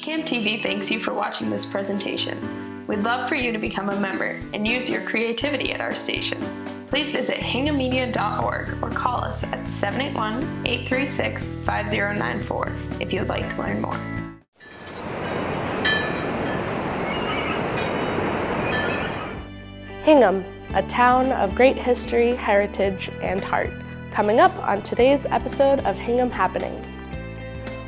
HCAM TV thanks you for watching this presentation. We'd love for you to become a member and use your creativity at our station. Please visit hinghammedia.org or call us at 781-836-5094 if you would like to learn more. Hingham, a town of great history, heritage, and heart. Coming up on today's episode of Hingham Happenings.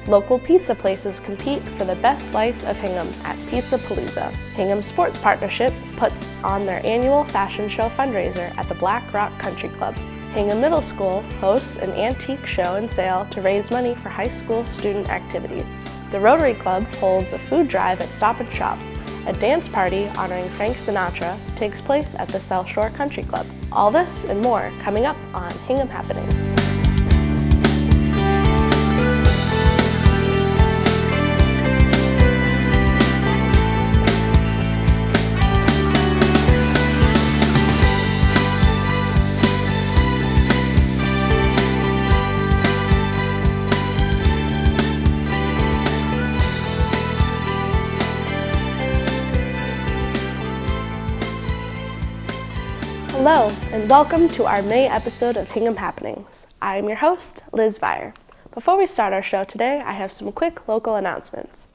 Local pizza places compete for the best slice of Hingham at Pizza Palooza. Hingham Sports Partnership puts on their annual fashion show fundraiser at the Black Rock Country Club. Hingham Middle School hosts an antique show and sale to raise money for high school student activities. The Rotary Club holds a food drive at Stop and Shop. A dance party honoring Frank Sinatra takes place at the South Shore Country Club. All this and more coming up on Hingham Happenings. Hello, and welcome to our May episode of Hingham Happenings. I am your host, Liz Vire. Before we start our show today, I have some quick local announcements.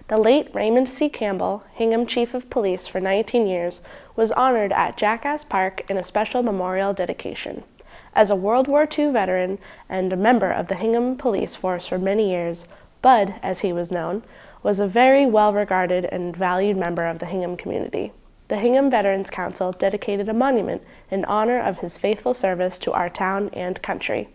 The late Raymond C. Campbell, Hingham Chief of Police for 19 years, was honored at Jackass Park in a special memorial dedication. As a World War II veteran and a member of the Hingham Police Force for many years, Bud, as he was known, was a very well-regarded and valued member of the Hingham community. The Hingham Veterans Council dedicated a monument in honor of his faithful service to our town and country.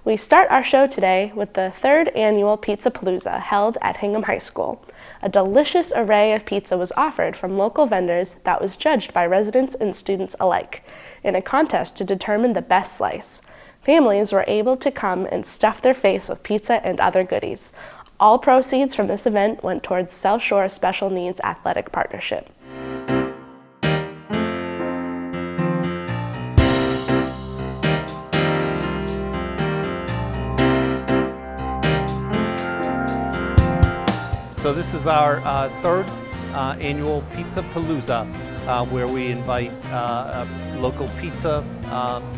We start our show today with the third annual Pizza Palooza held at Hingham High School. A delicious array of pizza was offered from local vendors that was judged by residents and students alike in a contest to determine the best slice. Families were able to come and stuff their face with pizza and other goodies. All proceeds from this event went towards South Shore Special Needs Athletic Partnership. So this is our third annual Pizza Palooza, where we invite local pizza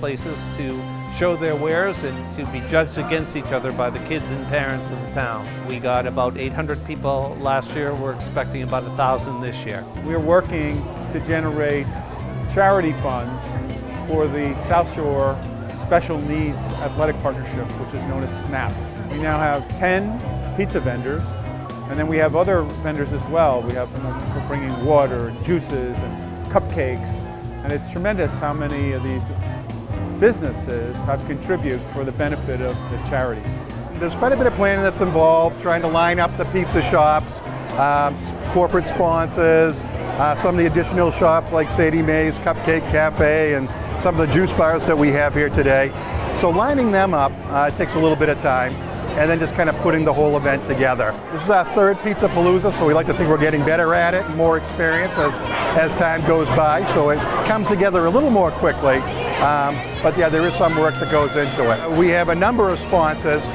places to show their wares and to be judged against each other by the kids and parents of the town. We got about 800 people last year. We're expecting about 1,000 this year. We're working to generate charity funds for the South Shore Special Needs Athletic Partnership, which is known as SNAP. We now have 10 pizza vendors. And then we have other vendors as well. We have someone bringing water, and juices, and cupcakes. And it's tremendous how many of these businesses have contributed for the benefit of the charity. There's quite a bit of planning that's involved, trying to line up the pizza shops, corporate sponsors, some of the additional shops like Sadie Mae's Cupcake Cafe, and some of the juice bars that we have here today. So lining them up takes a little bit of time, and then just kind of putting the whole event together. This is our third Pizza Palooza, so we like to think we're getting better at it, more experience as time goes by, so it comes together a little more quickly. But yeah, there is some work that goes into it. We have a number of sponsors,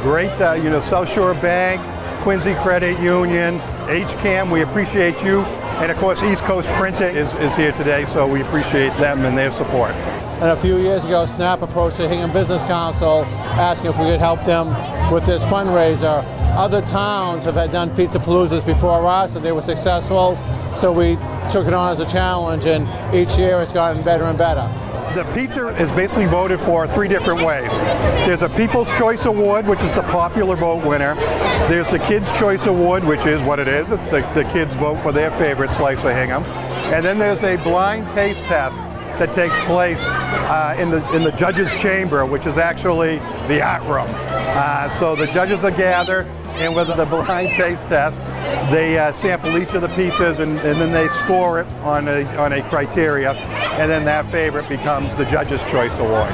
great, South Shore Bank, Quincy Credit Union, HCAM, we appreciate you, and of course East Coast Printing is here today, so we appreciate them and their support. And a few years ago, SNAP approached the Hingham Business Council asking if we could help them with this fundraiser. Other towns have had done Pizza Paloozas before us, and they were successful, so we took it on as a challenge, and each year it's gotten better and better. The pizza is basically voted for three different ways. There's a People's Choice Award, which is the popular vote winner. There's the Kids' Choice Award, which is what it is. It's the kids vote for their favorite slice of Hingham. And then there's a blind taste test that takes place in the judges' chamber, which is actually the art room. So the judges are gathered, and with the blind taste test, they sample each of the pizzas, and then they score it on a criteria, and then that favorite becomes the Judges' Choice Award.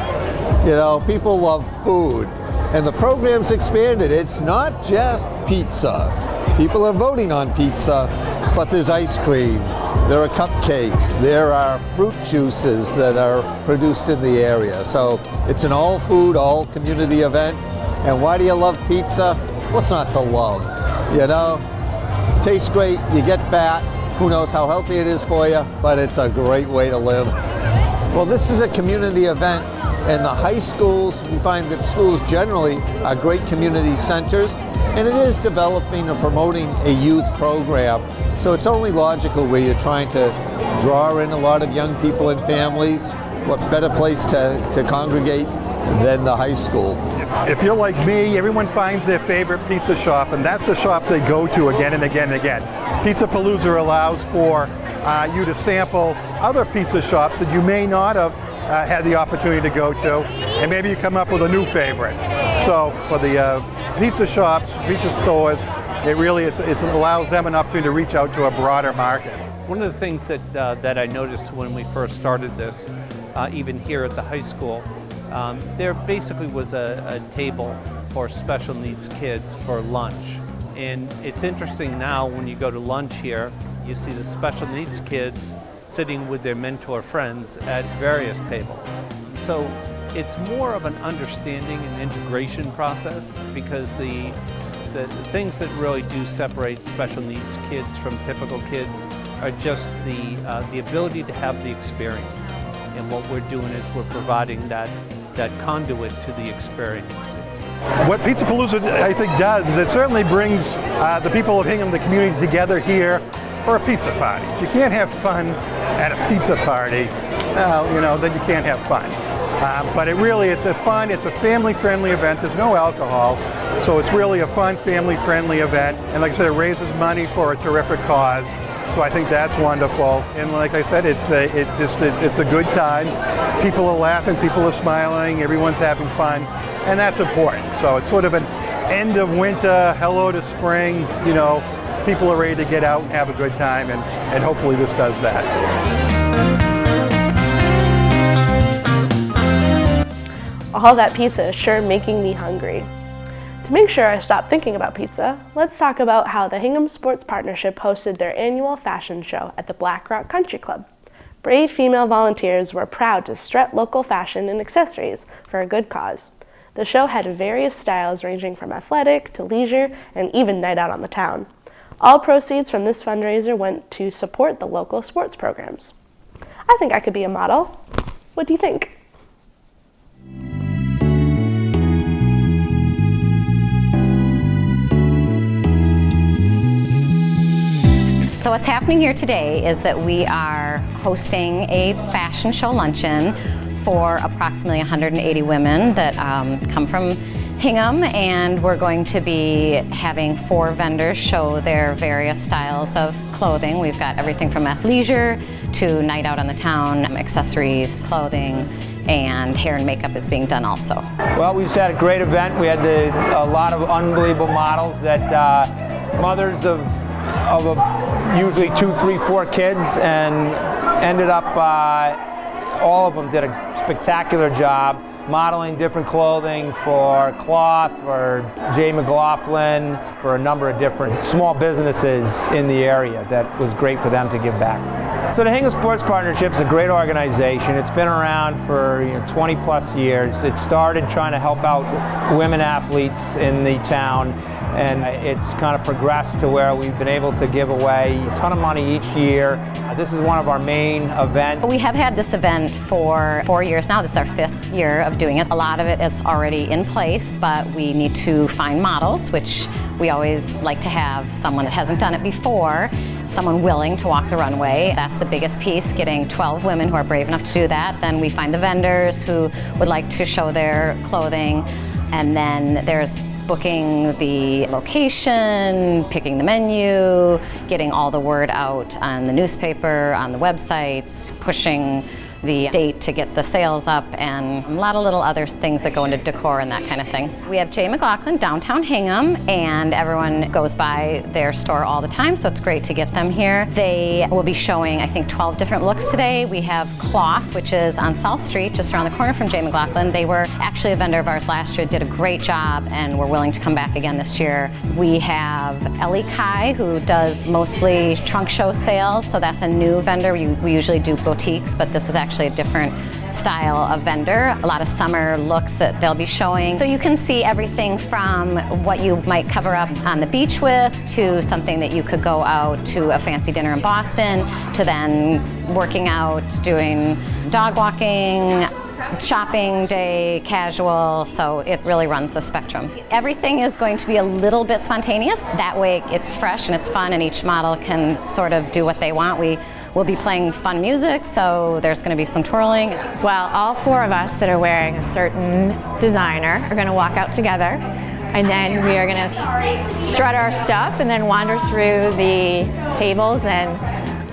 You know, people love food, and the program's expanded. It's not just pizza. People are voting on pizza, but there's ice cream, there are cupcakes, there are fruit juices that are produced in the area. So it's an all food, all community event. And why do you love pizza? What's not to love? You know, tastes great, you get fat, who knows how healthy it is for you, but it's a great way to live. Well, this is a community event, and the high schools, we find that schools generally are great community centers, and it is developing or promoting a youth program. So it's only logical where you're trying to draw in a lot of young people and families. What better place to congregate than the high school? If you're like me, everyone finds their favorite pizza shop, and that's the shop they go to again and again and again. Pizza Palooza allows for you to sample other pizza shops that you may not have had the opportunity to go to, and maybe you come up with a new favorite. So for the pizza shops, pizza stores, it allows them an opportunity to reach out to a broader market. One of the things that I noticed when we first started this, even here at the high school, there basically was a table for special needs kids for lunch. And it's interesting now when you go to lunch here, you see the special needs kids sitting with their mentor friends at various tables. So it's more of an understanding and integration process, because the things that really do separate special needs kids from typical kids are just the ability to have the experience. And what we're doing is we're providing that conduit to the experience. What Pizza Palooza, I think, does is it certainly brings the people of Hingham, the community, together here for a pizza party. If you can't have fun at a pizza party, well, then you can't have fun. But it's a family-friendly event. There's no alcohol, so it's really a fun, family-friendly event. And like I said, it raises money for a terrific cause. So I think that's wonderful. And like I said, it's a good time. People are laughing, people are smiling, everyone's having fun, and that's important. So it's sort of an end of winter, hello to spring. People are ready to get out and have a good time, and hopefully this does that. All that pizza is sure making me hungry. To make sure I stop thinking about pizza, let's talk about how the Hingham Sports Partnership hosted their annual fashion show at the Black Rock Country Club. Brave female volunteers were proud to strut local fashion and accessories for a good cause. The show had various styles ranging from athletic to leisure and even night out on the town. All proceeds from this fundraiser went to support the local sports programs. I think I could be a model. What do you think? So what's happening here today is that we are hosting a fashion show luncheon for approximately 180 women that come from Hingham, and we're going to be having 4 vendors show their various styles of clothing. We've got everything from athleisure to night out on the town, accessories, clothing, and hair and makeup is being done also. Well, we just had a great event. We had a lot of unbelievable models that mothers of usually 2, 3, 4 kids, and ended up all of them did a spectacular job modeling different clothing for Cloth, for Jay McLaughlin, for a number of different small businesses in the area. That was great for them to give back. So the Hingham Sports Partnership is a great organization. It's been around for 20 plus years. It started trying to help out women athletes in the town, and it's kind of progressed to where we've been able to give away a ton of money each year. This is one of our main events. We have had this event for 4 years now. This is our 5th year of doing it. A lot of it is already in place, but we need to find models, which we always like to have someone that hasn't done it before, someone willing to walk the runway. That's the biggest piece, getting 12 women who are brave enough to do that. Then we find the vendors who would like to show their clothing. And then there's booking the location, picking the menu, getting all the word out on the newspaper, on the websites, pushing the date to get the sales up, and a lot of little other things that go into decor and that kind of thing. We have Jay McLaughlin, downtown Hingham, and everyone goes by their store all the time, so it's great to get them here. They will be showing, I think, 12 different looks today. We have Cloth, which is on South Street, just around the corner from Jay McLaughlin. They were actually a vendor of ours last year, did a great job, and we're willing to come back again this year. We have Ellie Kai, who does mostly trunk show sales, so that's a new vendor. We usually do boutiques, but this is actually actually a different style of vendor, a lot of summer looks that they'll be showing. So you can see everything from what you might cover up on the beach with, to something that you could go out to a fancy dinner in Boston, to then working out, doing dog walking, shopping day, casual, so it really runs the spectrum. Everything is going to be a little bit spontaneous. That way it's fresh and it's fun, and each model can sort of do what they want. We will be playing fun music, so there's going to be some twirling. Well, all 4 of us that are wearing a certain designer are going to walk out together, and then we are going to strut our stuff and then wander through the tables and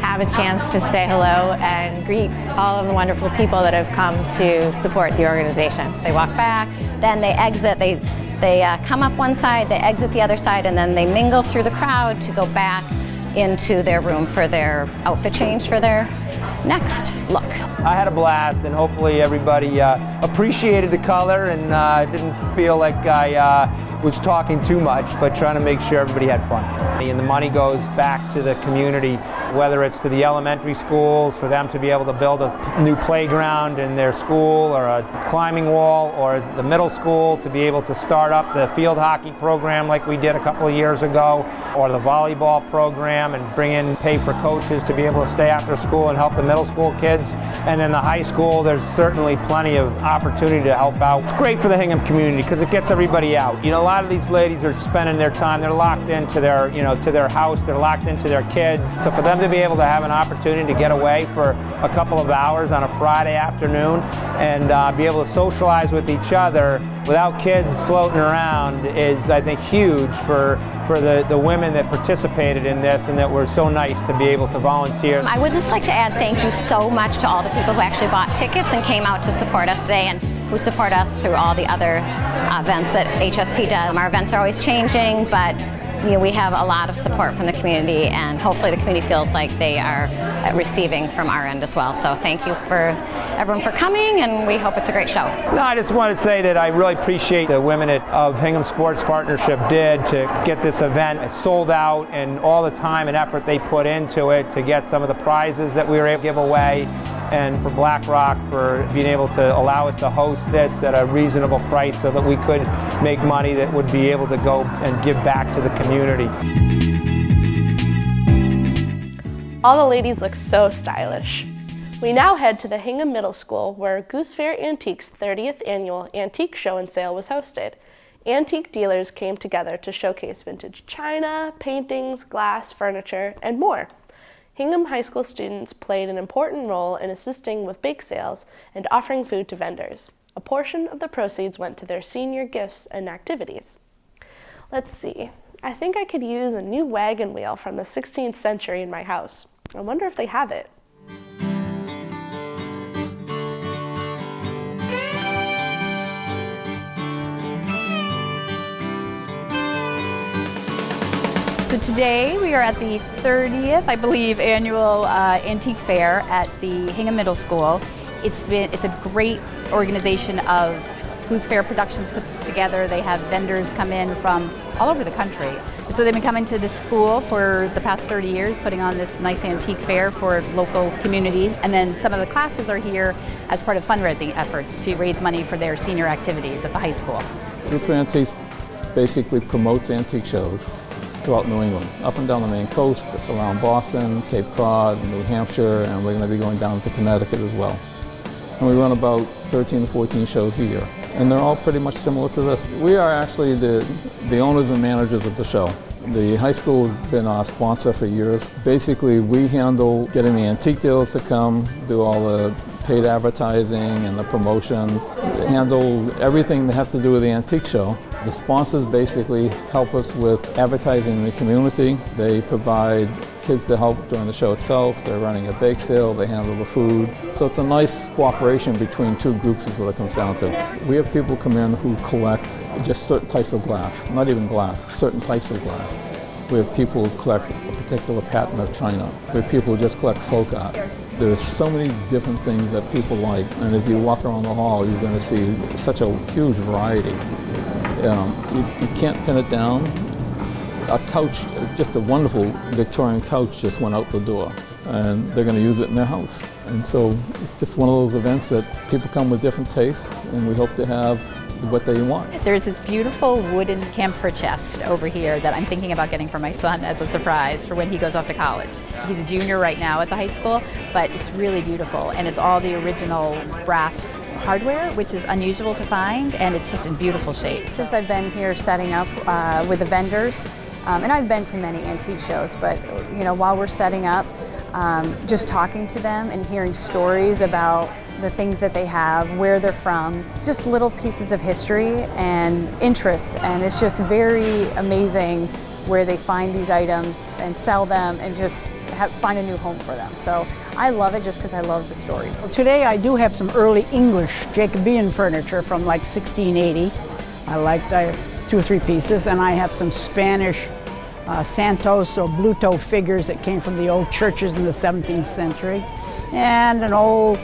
have a chance to say hello and greet all of the wonderful people that have come to support the organization. They walk back, then they exit, they come up one side, they exit the other side, and then they mingle through the crowd to go back into their room for their outfit change for their next look. I had a blast, and hopefully everybody appreciated the color and didn't feel like I was talking too much, but trying to make sure everybody had fun. And the money goes back to the community, whether it's to the elementary schools for them to be able to build a new playground in their school, or a climbing wall, or the middle school to be able to start up the field hockey program like we did a couple of years ago, or the volleyball program, and bring in pay for coaches to be able to stay after school and help the middle school kids. And in the high school, there's certainly plenty of opportunity to help out. It's great for the Hingham community because it gets everybody out. You know, a lot of these ladies are spending their time, they're locked into their, to their house, they're locked into their kids. So for them to be able to have an opportunity to get away for a couple of hours on a Friday afternoon and be able to socialize with each other without kids floating around is, I think, huge for the women that participated in this and that were so nice to be able to volunteer. I would just like to add thank you so much to all the people who actually bought tickets and came out to support us today, and who support us through all the other events that HSP does. Our events are always changing, but we have a lot of support from the community, and hopefully the community feels like they are receiving from our end as well. So thank you for everyone for coming, and we hope it's a great show. No, I just wanted to say that I really appreciate the women of Hingham Sports Partnership did to get this event sold out, and all the time and effort they put into it to get some of the prizes that we were able to give away, and for BlackRock for being able to allow us to host this at a reasonable price so that we could make money that would be able to go and give back to the community. All the ladies look so stylish. We now head to the Hingham Middle School, where Goose Fair Antiques' 30th annual Antique Show and Sale was hosted. Antique dealers came together to showcase vintage china, paintings, glass, furniture, and more. Hingham High School students played an important role in assisting with bake sales and offering food to vendors. A portion of the proceeds went to their senior gifts and activities. Let's see. I think I could use a new wagon wheel from the 16th century in my house. I wonder if they have it. So today we are at the 30th, I believe, annual antique fair at the Hingham Middle School. It's a great organization of Goose Fair Productions put this together. They have vendors come in from all over the country. And so they've been coming to the school for the past 30 years, putting on this nice antique fair for local communities. And then some of the classes are here as part of fundraising efforts to raise money for their senior activities at the high school. Goose Fair Antiques basically promotes antique shows throughout New England, up and down the Maine coast, around Boston, Cape Cod, New Hampshire, and we're going to be going down to Connecticut as well. And we run about 13 to 14 shows a year. And they're all pretty much similar to this. We are actually the owners and managers of the show. The high school has been our sponsor for years. Basically, we handle getting the antique dealers to come, do all the paid advertising and the promotion, handle everything that has to do with the antique show. The sponsors basically help us with advertising in the community. They provide kids to help during the show itself. They're running a bake sale, they handle the food. So it's a nice cooperation between two groups is what it comes down to. We have people come in who collect just certain types of glass, not even glass, certain types of glass. We have people who collect a particular pattern of china. We have people who just collect folk art. There's so many different things that people like, and as you walk around the hall, you're going to see such a huge variety. You can't pin it down. A couch, just a wonderful Victorian couch just went out the door. and they're going to use it in their house. And so it's just one of those events that people come with different tastes, and we hope to have what they want. There's this beautiful wooden camphor chest over here that I'm thinking about getting for my son as a surprise for when he goes off to college. He's a junior right now at the high school, but it's really beautiful, and it's all the original brass hardware, which is unusual to find, and it's just in beautiful shape. Since I've been here setting up with the vendors, and I've been to many antique shows, but while we're setting up, just talking to them and hearing stories about the things that they have, where they're from, just little pieces of history and interests, and it's just very amazing where they find these items and sell them and just find a new home for them. So I love it just because I love the stories. Well, today I do have some early English Jacobean furniture from like 1680. I like 2 or 3 pieces, and I have some Spanish Santos or Bluto figures that came from the old churches in the 17th century, and an old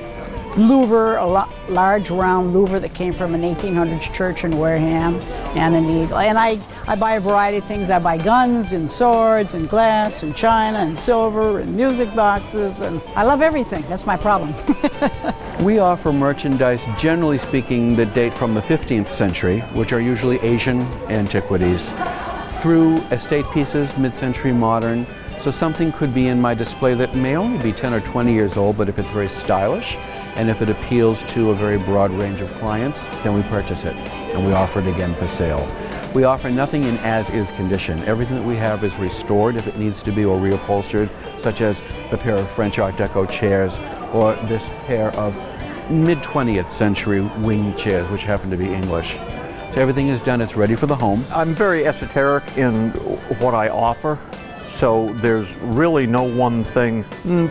louver, a large round louver that came from an 1800s church in Wareham, and an eagle. And I buy a variety of things. I buy guns and swords and glass and china and silver and music boxes, and I love everything. That's my problem. We offer merchandise, generally speaking, that date from the 15th century, which are usually Asian antiquities, through estate pieces, mid-century modern. So something could be in my display that may only be 10 or 20 years old, but if it's very stylish, and if it appeals to a very broad range of clients, then we purchase it, and we offer it again for sale. We offer nothing in as-is condition. Everything that we have is restored if it needs to be, or reupholstered, such as the pair of French Art Deco chairs, or this pair of mid-20th century wing chairs, which happen to be English. So everything is done, it's ready for the home. I'm very esoteric in what I offer, so there's really no one thing,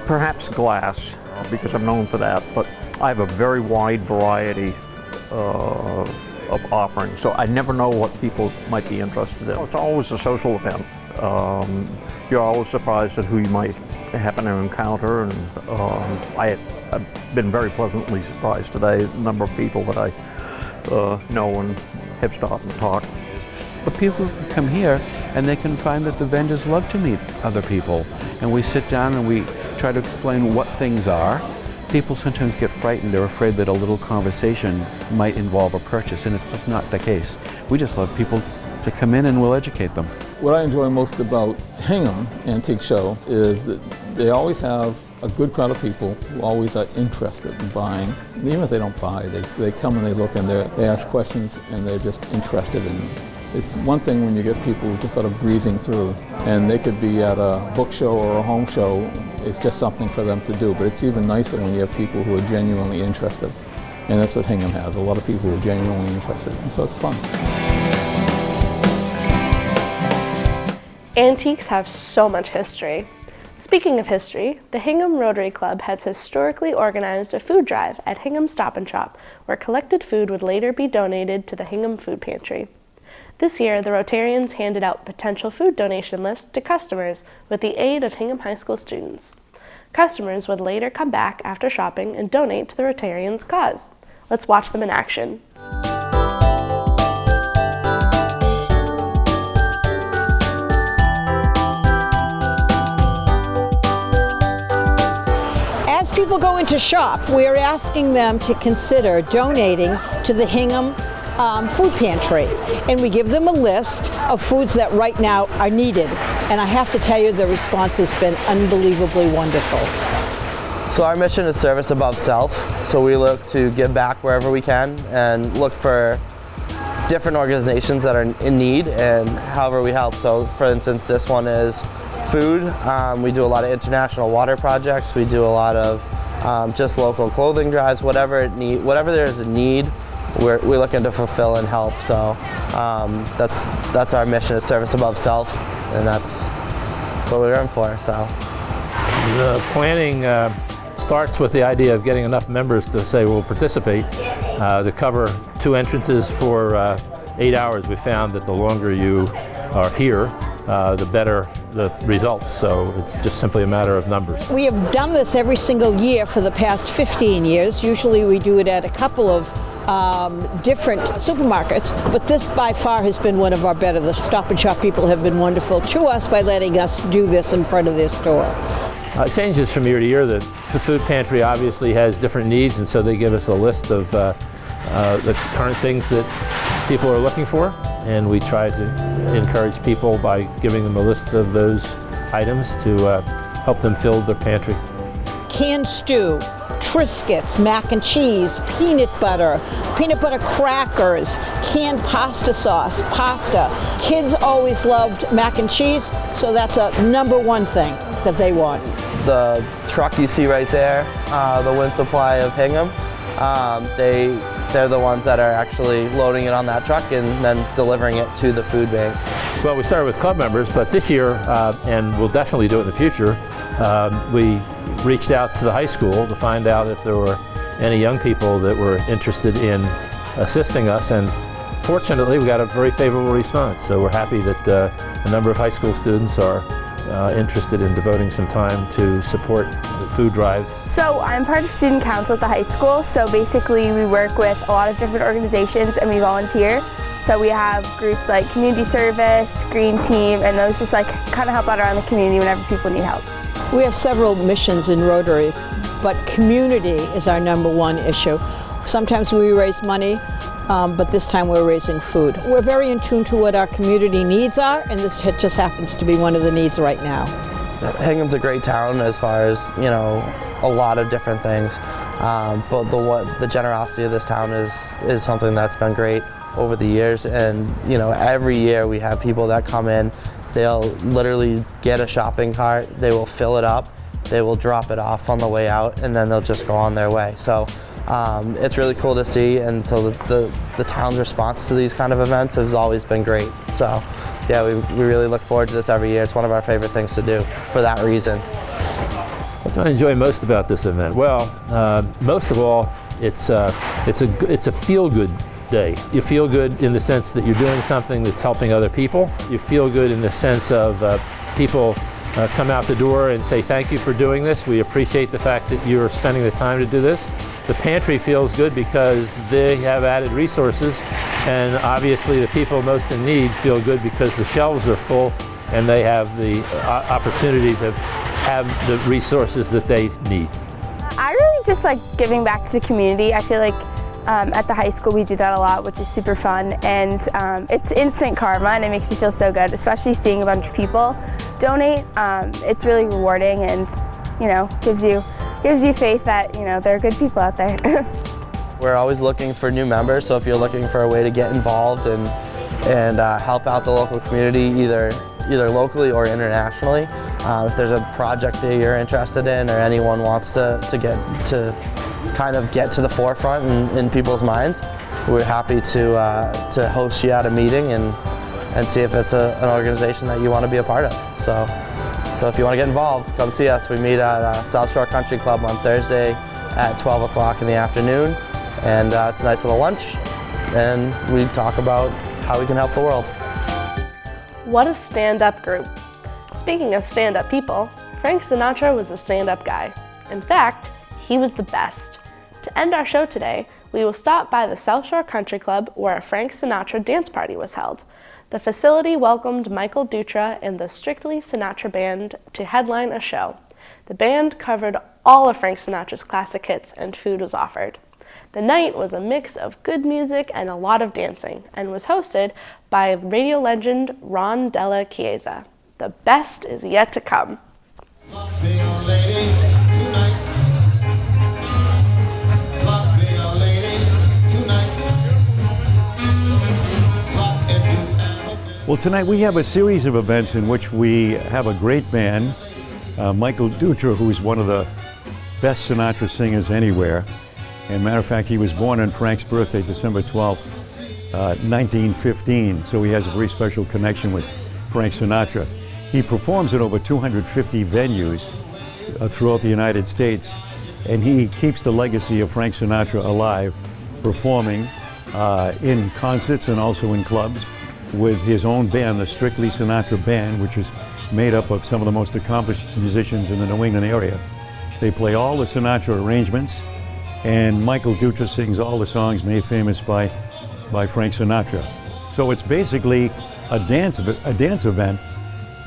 perhaps glass, because I'm known for that, but I have a very wide variety of offerings, so I never know what people might be interested in. It's always a social event. You're always surprised at who you might happen to encounter, and I've been very pleasantly surprised today, the number of people that I know and have stopped and talked. But people come here and they can find that the vendors love to meet other people, and we sit down and we try to explain what things are. People sometimes get frightened. They're afraid that a little conversation might involve a purchase, and it's just not the case. We just love people to come in, and we'll educate them. What I enjoy most about Hingham Antique Show is that they always have a good crowd of people who always are interested in buying. Even if they don't buy, they come and they look, and they ask questions, and they're just interested in them. It's one thing when you get people just sort of breezing through, and they could be at a book show or a home show. It's just something for them to do, but it's even nicer when you have people who are genuinely interested. And that's what Hingham has, a lot of people who are genuinely interested, and so it's fun. Antiques have so much history. Speaking of history, the Hingham Rotary Club has historically organized a food drive at Hingham Stop and Shop, where collected food would later be donated to the Hingham Food Pantry. This year, the Rotarians handed out potential food donation lists to customers with the aid of Hingham High School students. Customers would later come back after shopping and donate to the Rotarians' cause. Let's watch them in action. As people go into shop, we are asking them to consider donating to the Hingham Food Pantry, and we give them a list of foods that right now are needed. And I have to tell you, the response has been unbelievably wonderful. So our mission is service above self. So we look to give back wherever we can and look for different organizations that are in need and however we help. So for instance, this one is food. We do a lot of international water projects. We do a lot of just local clothing drives, whatever there's a need. We're looking to fulfill and help, so that's our mission, is service above self, and that's what we're in for. So the planning starts with the idea of getting enough members to say we'll participate. To cover 2 entrances for 8 hours, we found that the longer you are here, the better the results, so it's just simply a matter of numbers. We have done this every single year for the past 15 years. Usually we do it at a couple of different supermarkets, but this by far has been one of our better. The Stop and Shop people have been wonderful to us by letting us do this in front of their store. It changes from year to year. The food pantry obviously has different needs, and so they give us a list of the current things that people are looking for, and we try to encourage people by giving them a list of those items to help them fill their pantry. Canned stew, Triscuits, mac and cheese, peanut butter crackers, canned pasta sauce, pasta. Kids always loved mac and cheese, so that's a #1 thing that they want. The truck you see right there, the Wind Supply of Hingham, they're the ones that are actually loading it on that truck and then delivering it to the food bank. Well, we started with club members, but this year, and we'll definitely do it in the future, we reached out to the high school to find out if there were any young people that were interested in assisting us, and fortunately we got a very favorable response. So we're happy that a number of high school students are interested in devoting some time to support the food drive. So I'm part of student council at the high school, so basically we work with a lot of different organizations and we volunteer. So we have groups like community service, green team, and those just like kind of help out around the community whenever people need help. We have several missions in Rotary, but community is our #1 issue. Sometimes we raise money, but this time we're raising food. We're very in tune to what our community needs are, and this just happens to be one of the needs right now. Hingham's a great town as far as, you know, a lot of different things, but the generosity of this town is something that's been great over the years, and you know, every year we have people that come in. They'll literally get a shopping cart, they will fill it up, they will drop it off on the way out, and then they'll just go on their way. So it's really cool to see, and so the town's response to these kind of events has always been great. So yeah, we really look forward to this every year. It's one of our favorite things to do for that reason. What do I enjoy most about this event? Well, most of all, it's a feel-good day. You feel good in the sense that you're doing something that's helping other people. You feel good in the sense of people come out the door and say, thank you for doing this. We appreciate the fact that you're spending the time to do this. The pantry feels good because they have added resources, and obviously the people most in need feel good because the shelves are full and they have the opportunity to have the resources that they need. I really just like giving back to the community. I feel like at the high school we do that a lot, which is super fun, and it's instant karma and it makes you feel so good, especially seeing a bunch of people donate. It's really rewarding, and you know, gives you faith that, you know, there are good people out there. We're always looking for new members, so if you're looking for a way to get involved and help out the local community, either locally or internationally, if there's a project that you're interested in, or anyone wants to kind of get to the forefront in people's minds, we're happy to host you at a meeting and see if it's an organization that you want to be a part of. So if you want to get involved, come see us. We meet at South Shore Country Club on Thursday at 12 o'clock in the afternoon, and it's a nice little lunch, and we talk about how we can help the world. What a stand-up group. Speaking of stand-up people, Frank Sinatra was a stand-up guy. In fact, he was the best. To end our show today, we will stop by the South Shore Country Club where a Frank Sinatra dance party was held. The facility welcomed Michael Dutra and the Strictly Sinatra Band to headline a show. The band covered all of Frank Sinatra's classic hits, and food was offered. The night was a mix of good music and a lot of dancing, and was hosted by radio legend Ron Della Chiesa. The best is yet to come. Well, tonight we have a series of events in which we have a great band. Michael Dutra, who is one of the best Sinatra singers anywhere. And matter of fact, he was born on Frank's birthday, December 12th, 1915. So he has a very special connection with Frank Sinatra. He performs in over 250 venues throughout the United States. And he keeps the legacy of Frank Sinatra alive, performing in concerts and also in clubs with his own band, the Strictly Sinatra Band, which is made up of some of the most accomplished musicians in the New England area. They play all the Sinatra arrangements, and Michael Dutra sings all the songs made famous by Frank Sinatra. So it's basically a dance event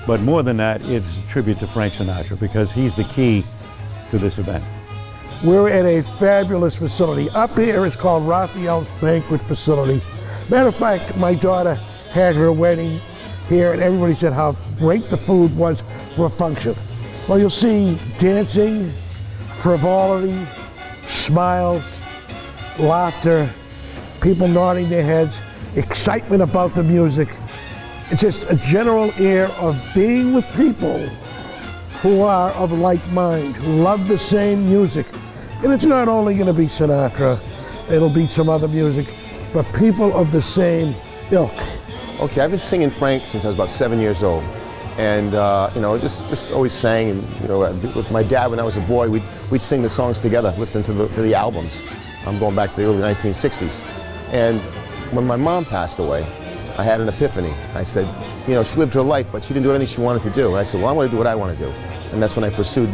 But more than that, it's a tribute to Frank Sinatra because he's the key to this event. We're at a fabulous facility. Up here is called Raphael's Banquet Facility. Matter of fact, my daughter had her wedding here and everybody said how great the food was for a function. Well, you'll see dancing, frivolity, smiles, laughter, people nodding their heads, excitement about the music. It's just a general air of being with people who are of like mind, who love the same music. And it's not only going to be Sinatra, it'll be some other music, but people of the same ilk. Okay, I've been singing Frank since I was about 7 years old. And, you know, just always sang. And, you know, with my dad when I was a boy, we'd sing the songs together, listening to the albums. I'm going back to the early 1960s. And when my mom passed away, I had an epiphany. I said, you know, she lived her life, but she didn't do anything she wanted to do. And I said, well, I want to do what I want to do. And that's when I pursued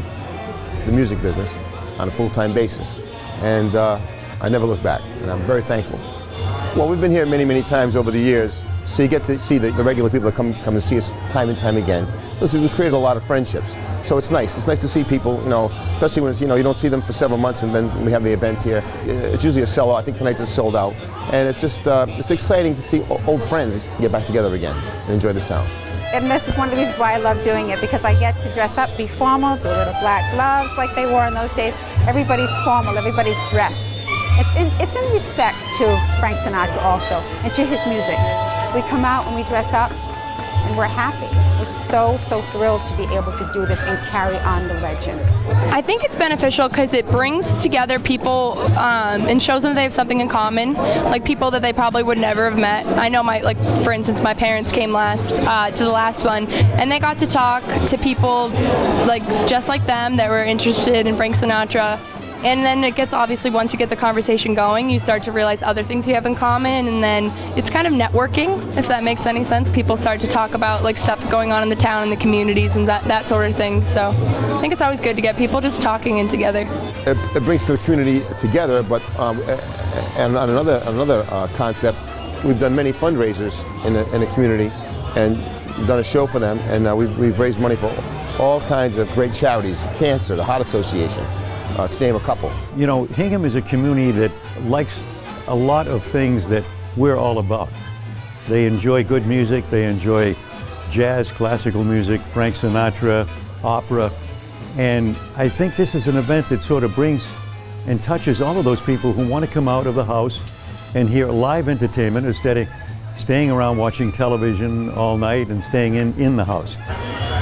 the music business on a full-time basis. And I never looked back, and I'm very thankful. Well, we've been here many, many times over the years, so you get to see the regular people that come and see us time and time again. Listen, we've created a lot of friendships. So it's nice. It's nice to see people, you know, especially when it's, you know, you don't see them for several months and then we have the event here. It's usually a sellout. I think tonight just sold out. And it's just, it's exciting to see old friends get back together again and enjoy the sound. And this is one of the reasons why I love doing it, because I get to dress up, be formal, do little black gloves like they wore in those days. Everybody's formal, everybody's dressed. It's in respect to Frank Sinatra also, and to his music. We come out and we dress up, and we're happy. We're so thrilled to be able to do this and carry on the legend. I think it's beneficial because it brings together people and shows them they have something in common, like people that they probably would never have met. I know for instance, my parents came last to the last one, and they got to talk to people like just like them that were interested in Frank Sinatra. And then it gets, obviously, once you get the conversation going, you start to realize other things you have in common, and then it's kind of networking, if that makes any sense. People start to talk about like stuff going on in the town and the communities and that sort of thing. So I think it's always good to get people just talking and together. It brings the community together, but and on another concept, we've done many fundraisers in the community and done a show for them, and we've raised money for all kinds of great charities, cancer, the Heart Association. To name a couple. You know, Hingham is a community that likes a lot of things that we're all about. They enjoy good music, they enjoy jazz, classical music, Frank Sinatra, opera, and I think this is an event that sort of brings and touches all of those people who want to come out of the house and hear live entertainment instead of staying around watching television all night and staying in the house.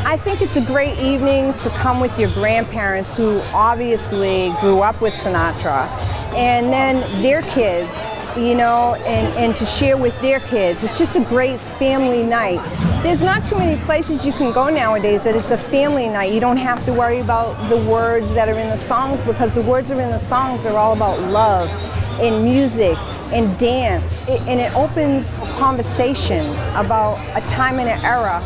I think it's a great evening to come with your grandparents who obviously grew up with Sinatra, and then their kids, you know, and to share with their kids. It's just a great family night. There's not too many places you can go nowadays that it's a family night. You don't have to worry about the words that are in the songs, because the words that are in the songs are all about love and music and dance. And it opens conversation about a time and an era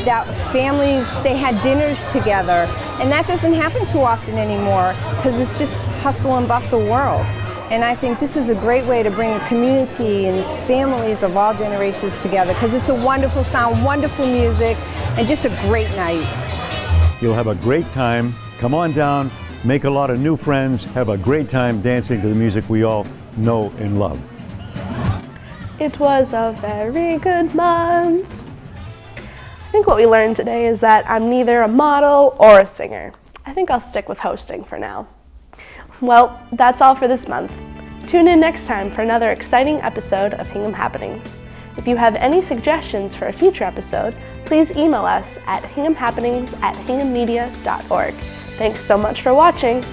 that families, they had dinners together, and that doesn't happen too often anymore because it's just hustle and bustle world. And I think this is a great way to bring a community and families of all generations together, because it's a wonderful sound, wonderful music, and just a great night. You'll have a great time. Come on down, make a lot of new friends, have a great time dancing to the music we all know and love. It was a very good month. I think what we learned today is that I'm neither a model or a singer. I think I'll stick with hosting for now. Well, that's all for this month. Tune in next time for another exciting episode of Hingham Happenings. If you have any suggestions for a future episode, please email us at hinghamhappenings@hinghammedia.org. Thanks so much for watching.